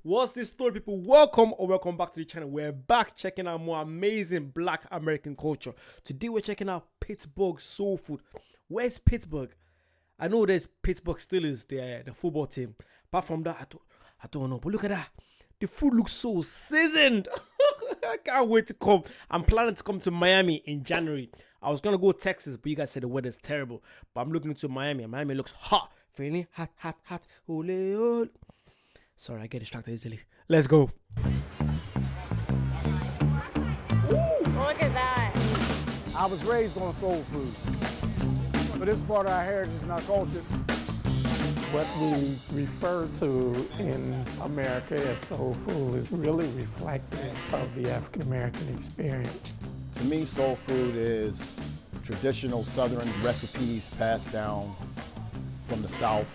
What's this story, people? Welcome or welcome back to the channel. We're back checking out more amazing Black American culture. Today we're checking out Pittsburgh soul food. Where's Pittsburgh? I know there's Pittsburgh Steelers, the football team. Apart from that, I don't know. But look at that. The food looks so seasoned. I can't wait to come. I'm planning to come to Miami in January. I was going to go Texas, but you guys said the weather's terrible. But I'm looking to Miami, and Miami looks hot. Feeling hot, hot, hot. Ole, ole. Sorry, I get distracted easily. Let's go. Look at that. I was raised on soul food, but this is part of our heritage and our culture. What we refer to in America as soul food is really reflective of the African American experience. To me, soul food is traditional Southern recipes passed down from the South.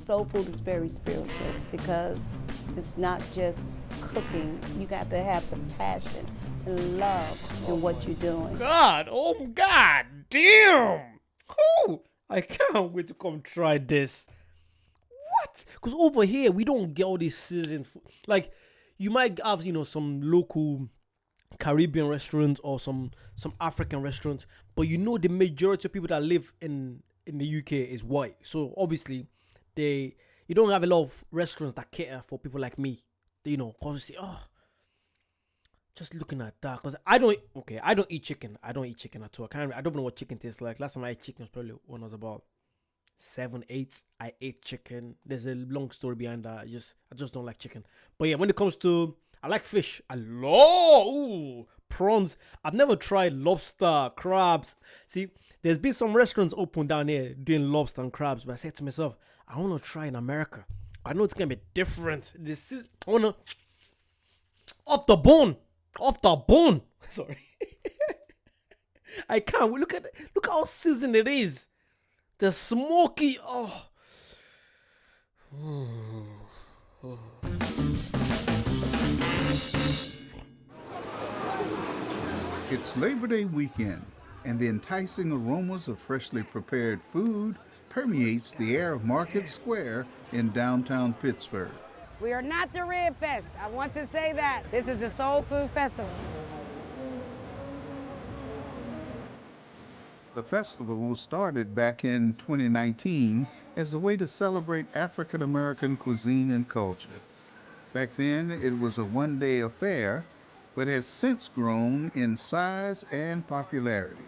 Soul food is very spiritual because it's not just cooking. You got to have the passion and love in what you're doing. God, oh God, damn. Whew. I can't wait to come try this. What? Because over here, we don't get all this seasoned food. Like, you might have, some local Caribbean restaurants or some African restaurants, but the majority of people that live in the UK is white. So, obviously, you don't have a lot of restaurants that cater for people like me. Obviously, just looking at that, because I don't eat chicken. I don't eat chicken at all. I don't know what chicken tastes like. Last time I ate chicken was probably when I was about 7, 8. I ate chicken. There's a long story behind that. I just don't like chicken. But yeah, when it comes to, I like fish. I love prawns. I've never tried lobster, crabs. See, there's been some restaurants open down here doing lobster and crabs, but I said to myself, I want to try in America. I know it's gonna be different. I wanna off the bone. Sorry. I can't. Look how seasoned it is. The smoky. It's Labor Day weekend, and the enticing aromas of freshly prepared food permeates the air of Market Square in downtown Pittsburgh. We are not the Rib Fest. I want to say that. This is the Soul Food Festival. The festival started back in 2019 as a way to celebrate African American cuisine and culture. Back then, it was a one-day affair, but has since grown in size and popularity.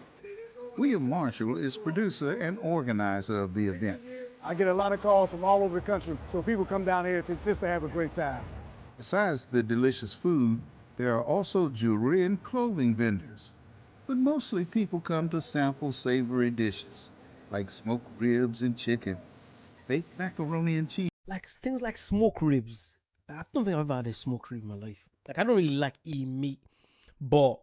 William Marshall is producer and organizer of the event. I get a lot of calls from all over the country, so people come down here just to have a great time. Besides the delicious food, there are also jewelry and clothing vendors. But mostly people come to sample savory dishes, like smoked ribs and chicken, baked macaroni and cheese. Like things like smoked ribs. I don't think I've ever had a smoked rib in my life. Like, I don't really like eating meat, but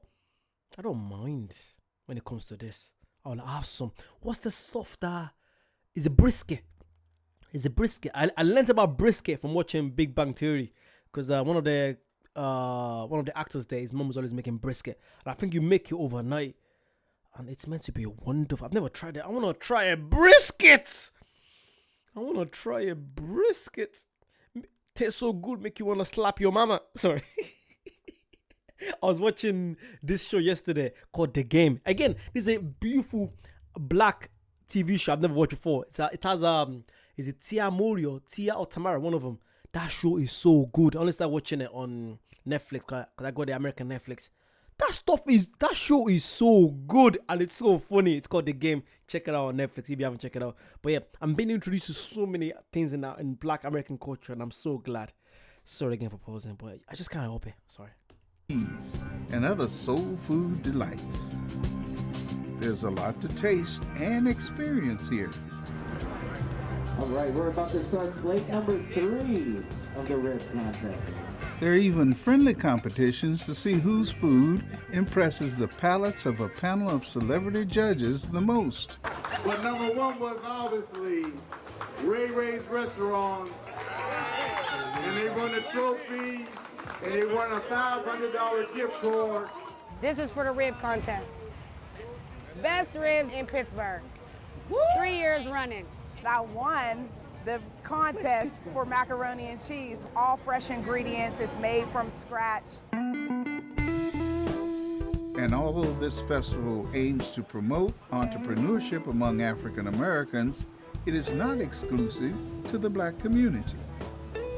I don't mind when it comes to this. I'll have some. What's the stuff that is a brisket? It's a brisket. I learned about brisket from watching Big Bang Theory, because one of the actors there, his mom was always making brisket, and I think you make it overnight, and it's meant to be wonderful. I've never tried it. I want to try a brisket. Tastes so good, make you want to slap your mama. Sorry. I was watching this show yesterday called The Game. Again, this is a beautiful black TV show I've never watched before. It has is it Tia Mori or Tia or Tamara? One of them. That show is so good. I only started watching it on Netflix because I got the American Netflix. That show is so good and it's so funny. It's called The Game. Check it out on Netflix if you haven't checked it out. But yeah, I'm being introduced to so many things in Black American culture, and I'm so glad. Sorry again for pausing, but I just can't help it. Sorry. And other soul food delights. There's a lot to taste and experience here. All right, we're about to start plate number 3 of the rib contest. There are even friendly competitions to see whose food impresses the palates of a panel of celebrity judges the most. But number 1 was obviously Ray Ray's Restaurant, and they won a trophy, and they won a $500 gift card. This is for the rib contest. Best ribs in Pittsburgh. 3 years running. I won the contest for macaroni and cheese. All fresh ingredients. It's made from scratch. And although this festival aims to promote entrepreneurship among African Americans, it is not exclusive to the Black community.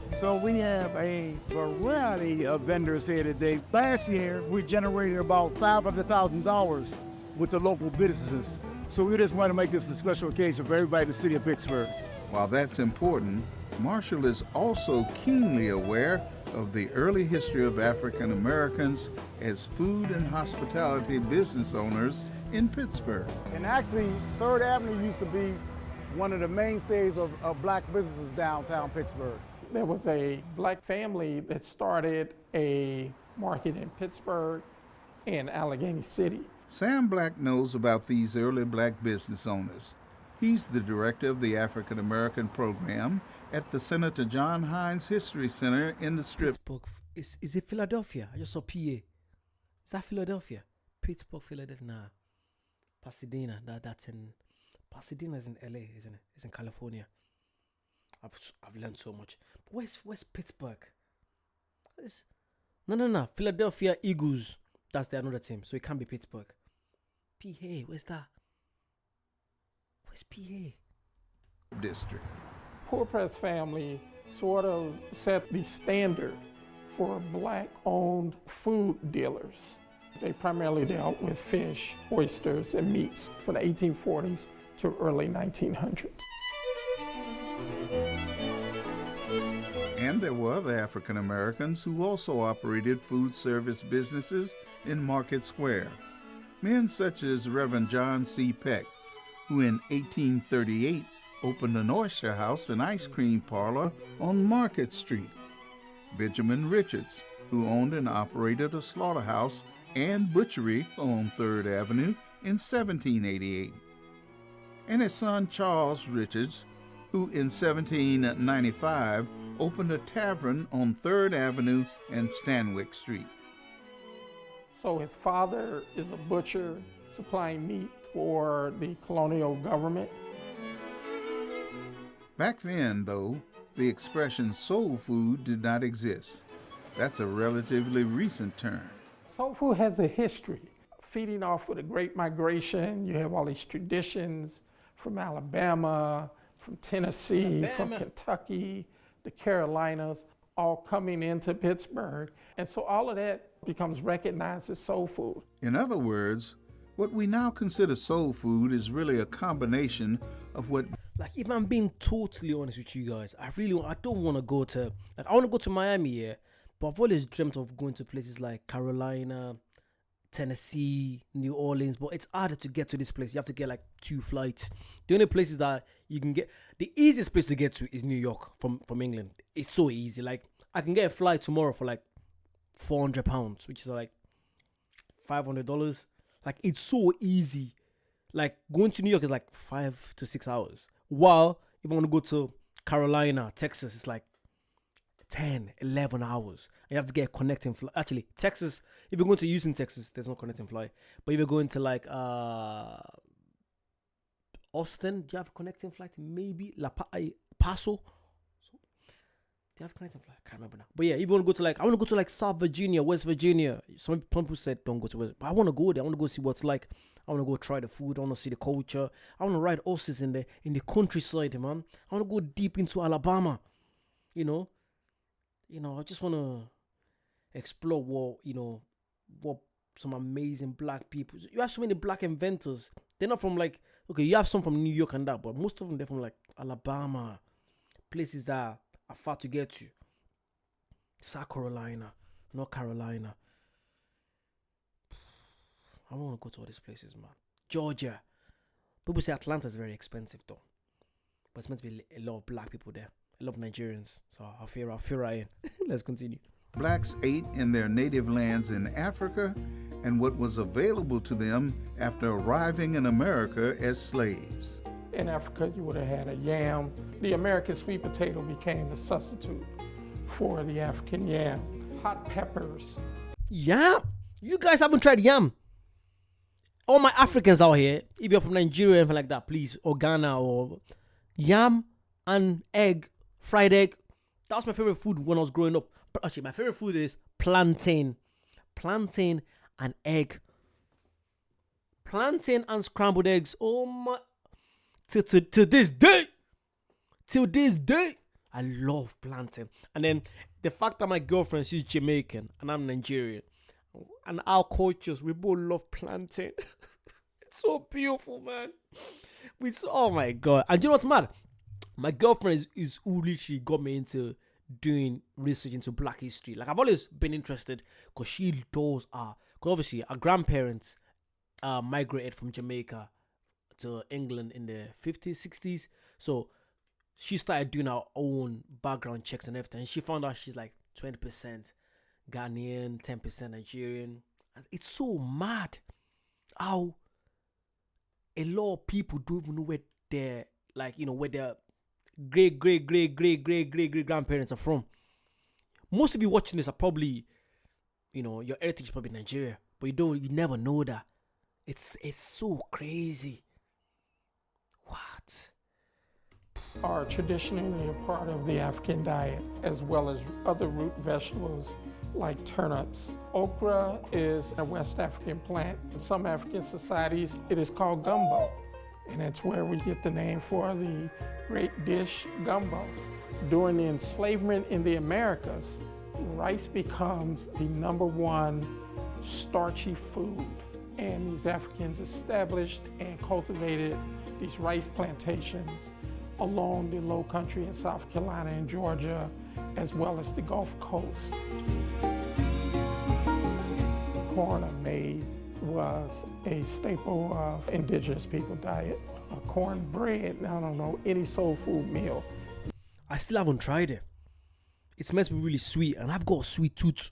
So we have a variety of vendors here today. Last year, we generated about $500,000 with the local businesses. So we just want to make this a special occasion for everybody in the city of Pittsburgh. While that's important, Marshall is also keenly aware of the early history of African Americans as food and hospitality business owners in Pittsburgh. And actually, 3rd Avenue used to be one of the mainstays of black businesses downtown Pittsburgh. There was a black family that started a market in Pittsburgh and Allegheny City. Sam Black knows about these early black business owners. He's the director of the African American program at the Senator John Hines History Center in the Strip. Pittsburgh. Is it Philadelphia? I just saw PA. Is that Philadelphia? Pittsburgh, Philadelphia. Nah. Pasadena. That's in Pasadena is in LA, isn't it? It's in California. I've learned so much. But where's Pittsburgh? No. Philadelphia Eagles. That's the another team. So it can't be Pittsburgh. PA. Where's that? Where's PA? District. Poor Press family sort of set the standard for black-owned food dealers. They primarily dealt with fish, oysters, and meats from the 1840s to early 1900s. And there were other African Americans who also operated food service businesses in Market Square. Men such as Reverend John C. Peck, who in 1838 opened an oyster house and ice cream parlor on Market Street. Benjamin Richards, who owned and operated a slaughterhouse and butchery on 3rd Avenue in 1788. And his son Charles Richards, who in 1795 opened a tavern on 3rd Avenue and Stanwyck Street. So his father is a butcher supplying meat for the colonial government. Back then, though, the expression soul food did not exist. That's a relatively recent term. Soul food has a history. Feeding off of the Great Migration, you have all these traditions from Alabama, from Tennessee, from Kentucky, the Carolinas, all coming into Pittsburgh. And so all of that becomes recognized as soul food. In other words, what we now consider soul food is really a combination of what... Like, if I'm being totally honest with you guys, I don't want to go to... Like, I want to go to Miami, yeah, but I've always dreamt of going to places like Carolina, Tennessee, New Orleans, but it's harder to get to this place. You have to get like 2 flights. The only places that you can get... The easiest place to get to is New York from England. It's so easy. Like, I can get a flight tomorrow for like £400, which is like $500. Like, it's so easy. Like, going to New York is like 5 to 6 hours. While if I want to go to Carolina, Texas, it's like 10, 11 hours. You have to get a connecting flight. Actually, Texas, if you're going to Houston, Texas, there's no connecting flight. But if you're going to like Austin, do you have a connecting flight? Maybe Paso. Do you have a connecting flight? I can't remember now. But yeah, if you want to go to like, I want to go to like South Virginia, West Virginia. Some people said don't go to West, but I want to go there. I want to go see what's like. I want to go try the food. I want to see the culture. I want to ride horses in the countryside, man. I want to go deep into Alabama. You know, I just want to explore what some amazing black people. You have so many black inventors. They're not from like, okay, you have some from New York and that, but most of them, they're from like Alabama, places that are far to get to. South Carolina, North Carolina. I want to go to all these places, man. Georgia. People say Atlanta is very expensive though, but it's meant to be a lot of black people there. A lot of Nigerians, so I'll fear right in. Let's continue. Blacks ate in their native lands in Africa and what was available to them after arriving in America as slaves. In Africa, you would have had a yam. The American sweet potato became the substitute for the African yam. Hot peppers. Yam? You guys haven't tried yam? All my Africans out here, if you're from Nigeria or anything like that, please, or Ghana or yam, and egg, fried egg. That was my favorite food when I was growing up. But actually, my favorite food is plantain. Plantain and egg. Plantain and scrambled eggs. Oh my. Till this day. Till this day. I love plantain. And then the fact that my girlfriend, she's Jamaican and I'm Nigerian. And our cultures, we both love plantain. It's so beautiful, man. Oh my God. And you know what's mad? My girlfriend is who literally got me into doing research into Black history. Like, I've always been interested because she does, because obviously our grandparents migrated from Jamaica to England in the 50s, 60s. So she started doing her own background checks and everything. And she found out she's like 20% Ghanaian, 10% Nigerian. And it's so mad how a lot of people don't even know where their, like, you know, where their great grandparents are from. Most of you watching this are probably, you know, your heritage is probably Nigeria, but you never know that. It's so crazy. What? Are traditionally a part of the African diet, as well as other root vegetables like turnips. Okra is a West African plant. In some African societies, it is called gumbo, and that's where we get the name for the great dish gumbo. During the enslavement in the Americas, rice becomes the #1 starchy food, and these Africans established and cultivated these rice plantations along the low country in South Carolina and Georgia, as well as the Gulf Coast. Corn or maize was a staple of indigenous people diet. Cornbread, I don't know, any soul food meal. I still haven't tried it. It's meant to be really sweet, and I've got a sweet tooth.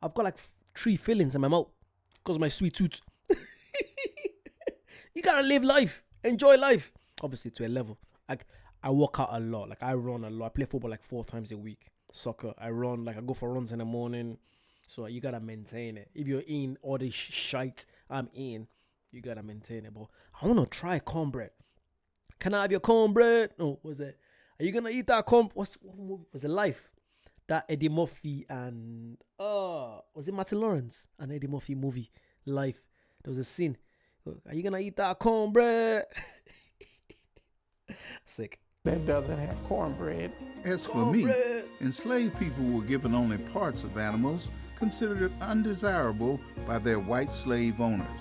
I've got like 3 fillings in my mouth because of my sweet tooth. You gotta live life, enjoy life. Obviously to a level. Like, I work out a lot. Like, I run a lot. I play football like 4 times a week. Soccer, I run. Like, I go for runs in the morning. So you gotta maintain it. If you're in all this shite I'm in, you gotta maintain it. But I wanna try cornbread. Can I have your cornbread? No, what's that? Are you gonna eat that corn? What movie was it? Life? That Eddie Murphy and was it Martin Lawrence? An Eddie Murphy movie, Life. There was a scene. Are you gonna eat that cornbread? Sick. That doesn't have cornbread. As for me, enslaved people were given only parts of animals considered undesirable by their white slave owners.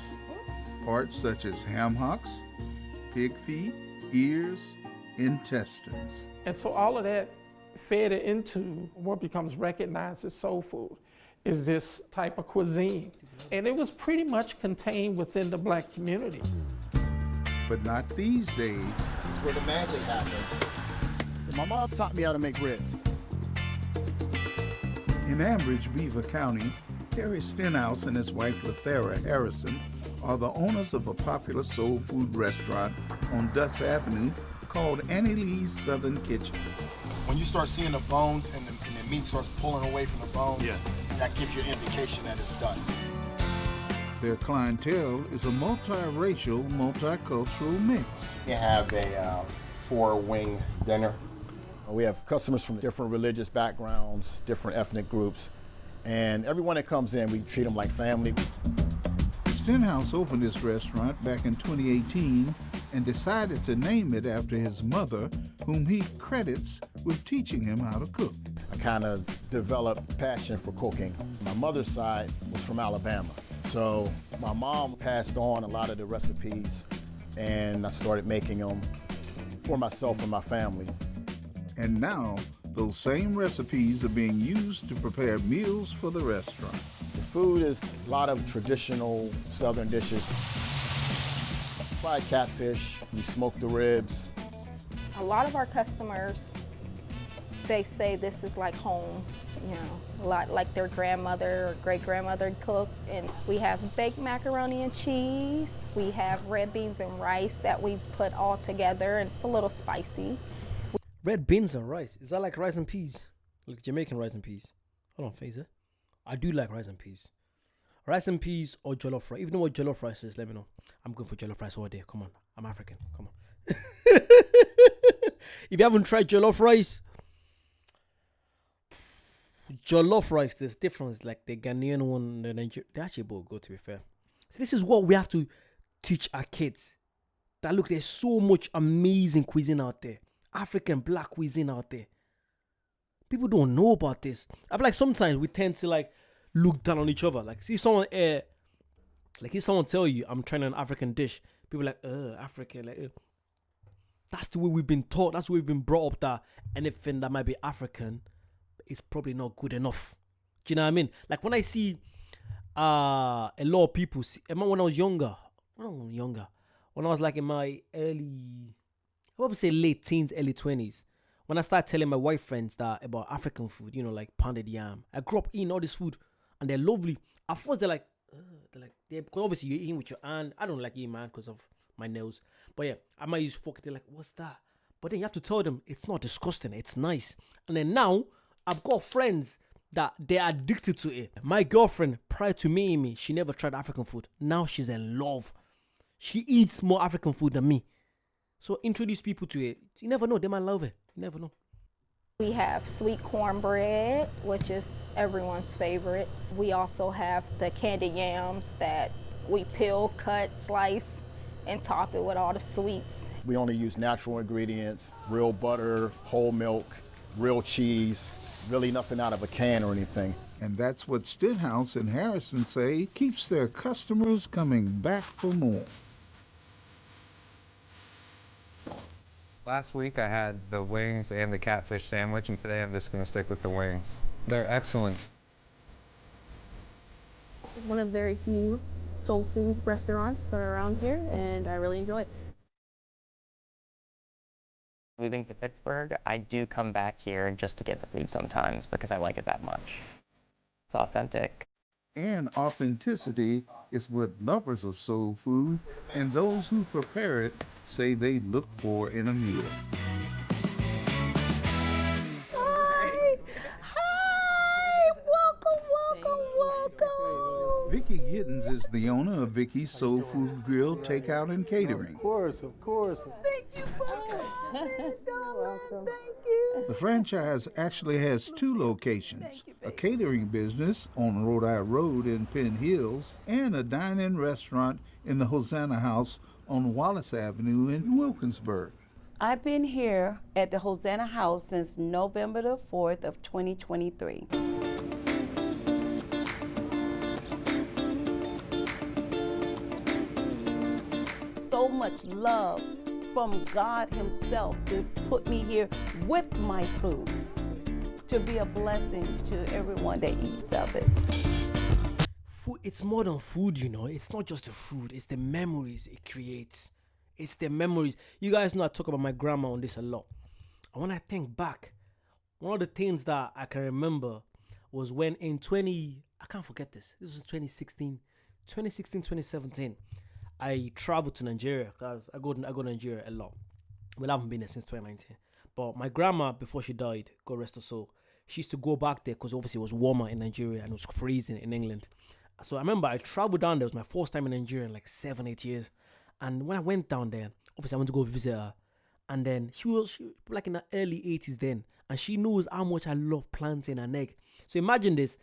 Parts such as ham hocks, pig feet, ears, intestines. And so all of that fed into what becomes recognized as soul food, is this type of cuisine. And it was pretty much contained within the Black community. But not these days. This is where the magic happens. My mom taught me how to make ribs. In Ambridge, Beaver County, Harry Stenhouse and his wife Lathera Harrison are the owners of a popular soul food restaurant on Duss Avenue called Annie Lee's Southern Kitchen. When you start seeing the bones and the meat starts pulling away from the bones, that gives you an indication that it's done. Their clientele is a multiracial, multicultural mix. We have a 4-wing dinner. We have customers from different religious backgrounds, different ethnic groups, and everyone that comes in, we treat them like family. Stenhouse opened this restaurant back in 2018 and decided to name it after his mother, whom he credits with teaching him how to cook. I kind of developed passion for cooking. My mother's side was from Alabama, so my mom passed on a lot of the recipes, and I started making them for myself and my family. And now, those same recipes are being used to prepare meals for the restaurant. The food is a lot of traditional Southern dishes. Fried catfish, we smoke the ribs. A lot of our customers, they say this is like home, you know, a lot like their grandmother or great-grandmother cooked. And we have baked macaroni and cheese. We have red beans and rice that we put all together, and it's a little spicy. Red beans and rice. Is that like rice and peas? Like Jamaican rice and peas? Hold on, Fazer. I do like rice and peas. Rice and peas or jollof rice. Even though what jollof rice is, let me know. I'm going for jollof rice all day. Come on. I'm African. Come on. If you haven't tried jollof rice, there's difference. Like the Ghanaian one, the Nigerian, they actually both go, to be fair. So this is what we have to teach our kids. That look, there's so much amazing cuisine out there. African black cuisine out there. People don't know about this. I feel like sometimes we tend to like look down on each other. Like, see someone if someone tell you I'm trying an African dish, people like, African, like, That's the way we've been taught. That's the way we've been brought up, that anything that might be African is probably not good enough. Do you know what I mean? Like when I see a lot of people see, I remember when I was younger, when I was like in my early, I would say late teens, early 20s, when I started telling my white friends that about African food, you know, like pounded yam. I grew up eating all this food and they're lovely. At first they're like, because obviously you're eating with your hand. I don't like eating my hand because of my nails. But yeah, I might use fork. They're like, what's that? But then you have to tell them it's not disgusting. It's nice. And then now I've got friends that they're addicted to it. My girlfriend, prior to meeting me, she never tried African food. Now she's in love. She eats more African food than me. So introduce people to it. You never know. They might love it. You never know. We have sweet cornbread, which is everyone's favorite. We also have the candied yams that we peel, cut, slice, and top it with all the sweets. We only use natural ingredients, real butter, whole milk, real cheese, really nothing out of a can or anything. And that's what Stenhouse and Harrison say keeps their customers coming back for more. Last week I had the wings and the catfish sandwich, and today I'm just going to stick with the wings. They're excellent. One of very few soul food restaurants that are around here, and I really enjoy it. Moving to Pittsburgh, I do come back here just to get the food sometimes because I like it that much. It's authentic. And authenticity is what lovers of soul food and those who prepare it say they look for in a meal. Welcome. Vicki Giddens is the owner of Vicki's Soul Food Grill Takeout and Catering. Of course. Thank you, welcome. Thank you. The franchise actually has two locations, a catering business on Rhode Island Road in Penn Hills and a dine-in restaurant in the Hosanna House on Wallace Avenue in Wilkinsburg. I've been here at the Hosanna House since November the 4th of 2023. So much love from God himself to put me here with my food, to be a blessing to everyone that eats of it. Food, it's more than food, you know. It's not just the food, it's the memories it creates. It's the memories. You guys know I talk about my grandma on this a lot. And when I think back, one of the things that I can remember was when in I can't forget this. This was 2016, 2017. I traveled to Nigeria because I go to Nigeria a lot. Well, I haven't been there since 2019. But my grandma, before she died, God rest her soul, she used to go back there because obviously it was warmer in Nigeria and it was freezing in England. So I remember I traveled down there. It was my first time in Nigeria in like 7-8 years. And when I went down there, obviously I went to go visit her. And then she was like in the early 80s then. And she knows how much I love plantain and egg. So imagine this.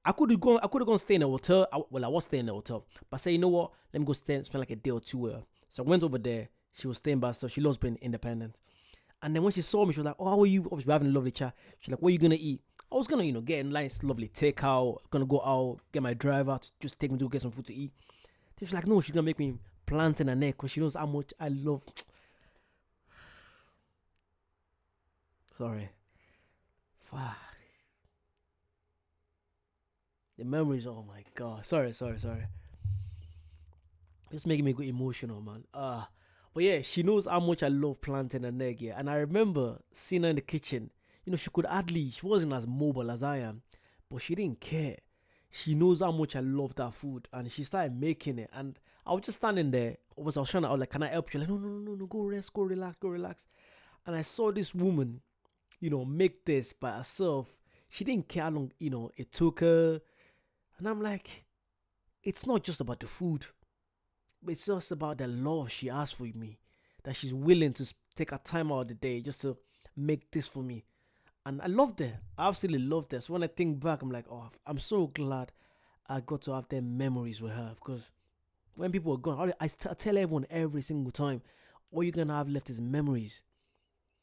I could have gone stay in a hotel. I was staying in a hotel. But I said, you know what? Let me go spend like a day or two with her. So I went over there. She was staying by herself. She loves being independent. And then when she saw me, she was like, oh, how are you? Obviously, we're having a lovely chat. She's like, what are you going to eat? I was going to, get a nice, lovely takeout. Going to go out, get my driver to just take me to get some food to eat. Then she's like, no, she's going to make me plantain and egg because she knows how much I love. Sorry. Fuck. The memories, oh my God. Sorry. It's making me go emotional, man. But yeah, she knows how much I love plantain and egg, yeah. And I remember seeing her in the kitchen. She wasn't as mobile as I am, but she didn't care. She knows how much I love that food, and she started making it. And I was just standing there. I was like, can I help you? Like, no, go rest, go relax. And I saw this woman, make this by herself. She didn't care how long, it took her. And I'm like, it's not just about the food, but it's just about the love she has for me, that she's willing to take her time out of the day just to make this for me. And I loved it. I absolutely loved it. So when I think back, I'm like, oh, I'm so glad I got to have them memories with her. Because when people are gone, I tell everyone every single time, all you're going to have left is memories.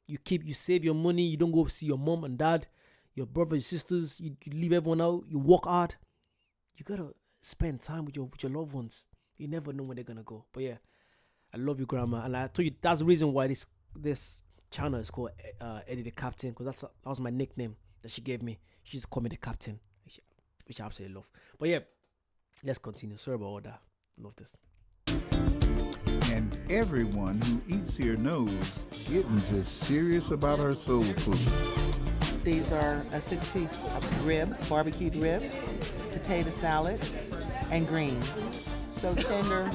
You save your money. You don't go see your mom and dad, your brothers, sisters. You leave everyone out. You work hard. You got to spend time with your loved ones. You never know when they're going to go. But yeah, I love you, Grandma. And I told you that's the reason why this channel is called Eddie the Captain, because that was my nickname that she gave me. She just called me the Captain, which I absolutely love. But yeah, let's continue. Sorry about all that. Love this. And everyone who eats here knows Gittens is serious about her soul food. These are a 6-piece rib, barbecued rib, potato salad, and greens. So tender,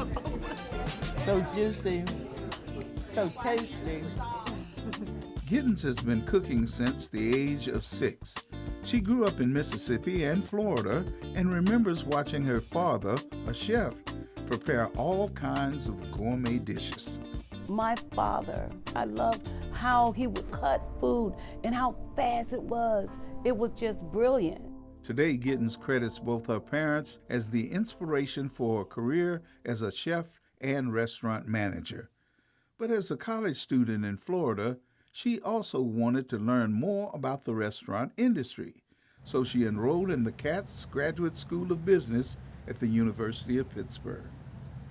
so juicy, so tasty. Gittens has been cooking since the age of 6. She grew up in Mississippi and Florida and remembers watching her father, a chef, prepare all kinds of gourmet dishes. My father, I loved how he would cut food and how fast it was. It was just brilliant. Today, Gittens credits both her parents as the inspiration for her career as a chef and restaurant manager. But as a college student in Florida, she also wanted to learn more about the restaurant industry, so she enrolled in the Katz Graduate School of Business at the University of Pittsburgh.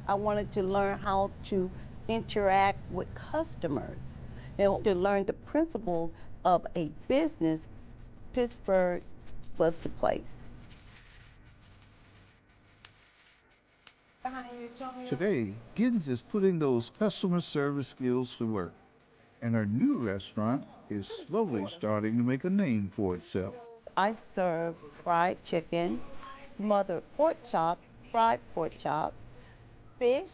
I wanted to learn how to interact with customers and to learn the principle of a business. Pittsburgh was the place. Today, Gittens is putting those customer service skills to work, and her new restaurant is slowly starting to make a name for itself. I serve fried chicken, smothered pork chops, fried pork chops, fish,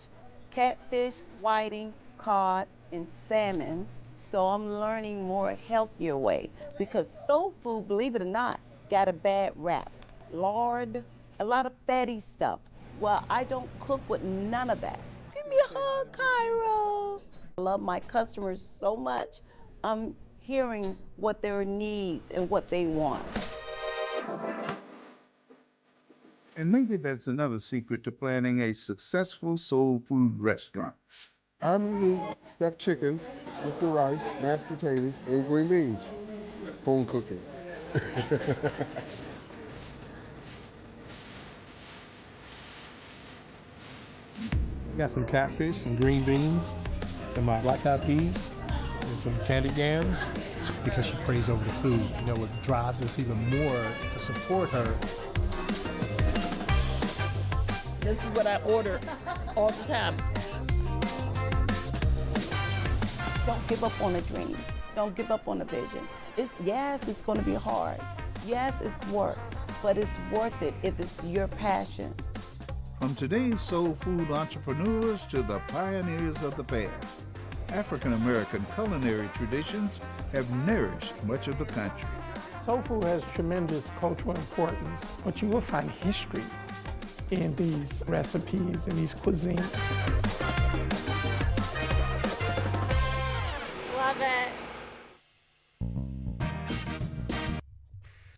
catfish, whiting, cod, and salmon. So I'm learning more healthier way, because soul food, believe it or not, got a bad rap. Lard, a lot of fatty stuff. Well, I don't cook with none of that. Give me a hug, Cairo. I love my customers so much. I'm hearing what their needs and what they want. And maybe that's another secret to planning a successful soul food restaurant. I'm that chicken with the rice, mashed potatoes, and green beans. Home cooking. Got some catfish, some green beans, some black eyed peas, and some candied yams. Because she prays over the food, you know, what drives us even more to support her. This is what I order all the time. Don't give up on a dream. Don't give up on a vision. Yes, it's going to be hard. Yes, it's work, but it's worth it if it's your passion. From today's soul food entrepreneurs to the pioneers of the past, African American culinary traditions have nourished much of the country. Soul food has tremendous cultural importance, but you will find history in these recipes and these cuisines. Love it.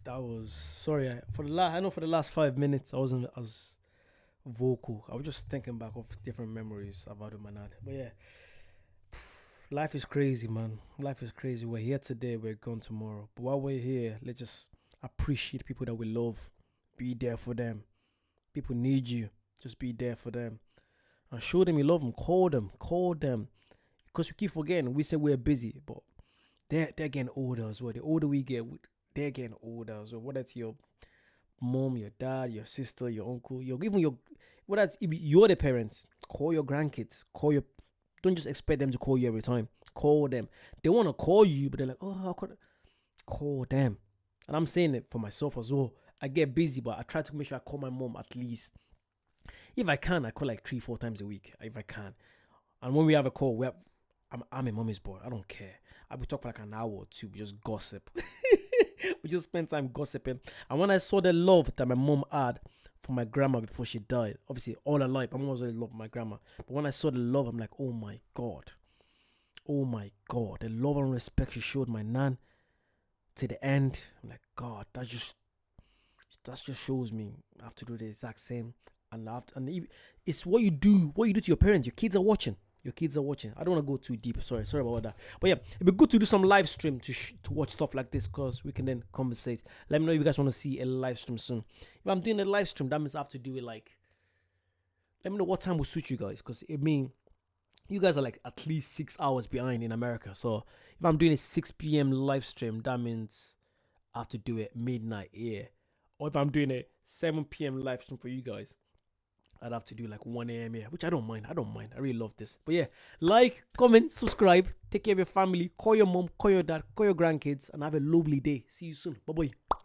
That was sorry. I know for the last 5 minutes I was vocal. I was just thinking back of different memories about my dad. But yeah, life is crazy, man. Life is crazy. We're here today, we're gone tomorrow. But while we're here, let's just appreciate the people that we love. Be there for them. People need you. Just be there for them. And show them you love them. Call them. Because we keep forgetting. We say we're busy, but they're getting older as well. The older we get, they're getting older as well. Whether it's your mom, your dad, your sister, your uncle, whether it's if you're the parents, call your grandkids. Don't just expect them to call you every time. Call them. They want to call you, but they're like, oh, how could I? Call them. And I'm saying it for myself as well. I get busy, but I try to make sure I call my mom at least. If I can, I call like 3-4 times a week. If I can. And when we have a call, I'm a mommy's boy. I don't care. I will talk for like an hour or two. We just gossip. We just spend time gossiping. And when I saw the love that my mom had for my grandma before she died, obviously all her life, my mom was really loved my grandma. But when I saw the love, I'm like, oh my God. oh my God, the love and respect she showed my nan to the end. I'm like, God, that just shows me I have to do the exact same. And it's what you do to your parents. Your kids are watching. I don't want to go too deep. Sorry about that. But yeah, it'd be good to do some live stream to watch stuff like this, because we can then conversate. Let me know if you guys want to see a live stream soon. If I'm doing a live stream, that means I have to do it like, let me know what time will suit you guys, because it means you guys are like at least 6 hours behind in America. So if I'm doing a 6 p.m. live stream, that means I have to do it midnight here. Or if I'm doing a 7 p.m. live stream for you guys, I'd have to do like 1 a.m. here, which I don't mind. I really love this. But yeah, like, comment, subscribe, take care of your family, call your mom, call your dad, call your grandkids, and have a lovely day. See you soon. Bye-bye.